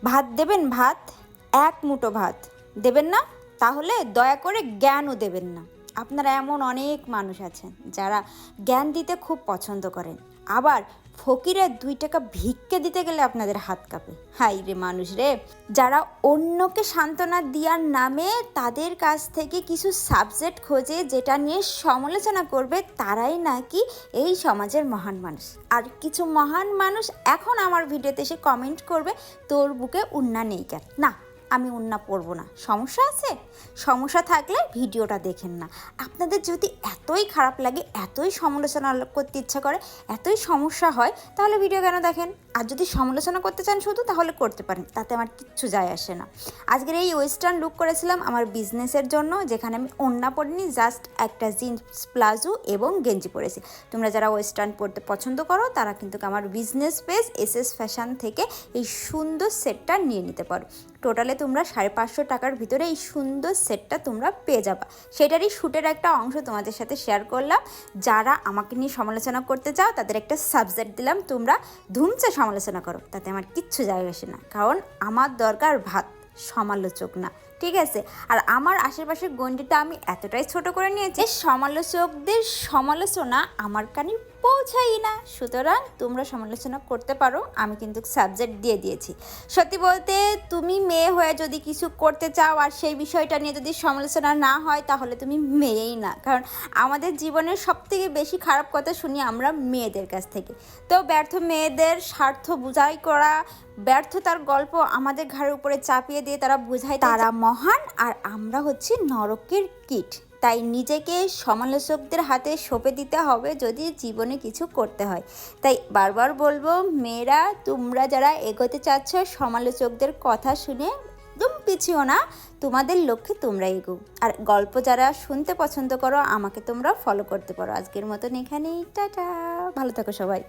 ভাত দেবেন, ভাত এক মুঠো ভাত দেবেন না, তাহলে দয়া করে জ্ঞানও দেবেন না। আপনারা এমন অনেক মানুষ আছেন যারা জ্ঞান দিতে খুব পছন্দ করেন, আবার ফকিরের 2 টাকা ভিক্ষে দিতে গেলে আপনাদের হাত কাঁপে। হাই রে মানুষ রে, যারা অন্যকে সান্ত্বনা দেওয়ার নামে তাদের কাছ থেকে কিছু সাবজেক্ট খোঁজে যেটা নিয়ে সমালোচনা করবে, তারাই নাকি এই সমাজের মহান মানুষ। আর কিছু মহান মানুষ এখন আমার ভিডিওতে এসে কমেন্ট করবে, তোর বুকে উন্না নেই কেন? না, আমি উন্না পরবো না। সমস্যা আছে? সমস্যা থাকলে ভিডিওটা দেখেন না। আপনাদের যদি এতই খারাপ লাগে, এতই সমালোচনা করতে ইচ্ছা করে, এতই সমস্যা হয়, তাহলে ভিডিও কেন দেখেন? আর যদি সমালোচনা করতে চান শুধু, তাহলে করতে পারেন, তাতে আমার কিচ্ছু যায় আসে না। আজকের এই ওয়েস্টার্ন লুক করেছিলাম আমার বিজনেসের জন্য, যেখানে আমি ওড়না পরিনি, জাস্ট একটা জিন্স প্লাজো এবং গেঞ্জি পরেছি। তোমরা যারা ওয়েস্টার্ন পরতে পছন্দ করো তারা কিন্তু আমার বিজনেস পেজ এসএস ফ্যাশন থেকে এই সুন্দর সেটটা নিয়ে নিতে পারো। টোটালে তোমরা 550 টাকার ভিতরে এই সুন্দর সেটটা তোমরা পেয়ে যাবা। সেটারই শ্যুটের একটা অংশ তোমাদের সাথে শেয়ার করলাম। যারা আমাকে নিয়ে সমালোচনা করতে চাও তাদের একটা সাবজেক্ট দিলাম, তোমরা ধুমচে সমালোচনা করো, তাতে আমার কিচ্ছু যায় আসে না, কারণ আমার দরকার ভাত, সমালোচক না। ঠিক আছে? আর আমার আশেপাশের গণ্ডিটা আমি এতটাই ছোট করে নিয়েছি, সমালোচকদের সমালোচনা আমার কানে পৌঁছাই না। সুতরাং তোমরা সমালোচনা করতে পারো, আমি কিন্তু সাবজেক্ট দিয়ে দিয়েছি। সত্যি বলতে, তুমি মেয়ে হয়ে যদি কিছু করতে চাও আর সেই বিষয়টা নিয়ে যদি সমালোচনা না হয়, তাহলে তুমি মেয়েই না। কারণ আমাদের জীবনের সবথেকে বেশি খারাপ কথা শুনি আমরা মেয়েদের কাছ থেকে। তো ব্যর্থ মেয়েদের স্বার্থ বুঝাই করা, ব্যর্থতার গল্প আমাদের ঘাড়ের উপরে চাপিয়ে দিয়ে তারা বোঝায় তারা মহান আর আমরা হচ্ছি নরকের কীট। তাই নিজেকে সমালোচকদের হাতে সঁপে দিতে হবে যদি জীবনে কিছু করতে হয়। তাই বারবার বলবো, মেয়েরা তোমরা যারা এগোতে চাচ্ছ, সমালোচকদের কথা শুনে একদম পিছিও না, তোমাদের লক্ষ্যে তোমরা এগো। আর গল্প যারা শুনতে পছন্দ করো, আমাকে তোমরা ফলো করতে পারো। আজকের মতন এখানেই, টাটা, ভালো থাকো সবাই।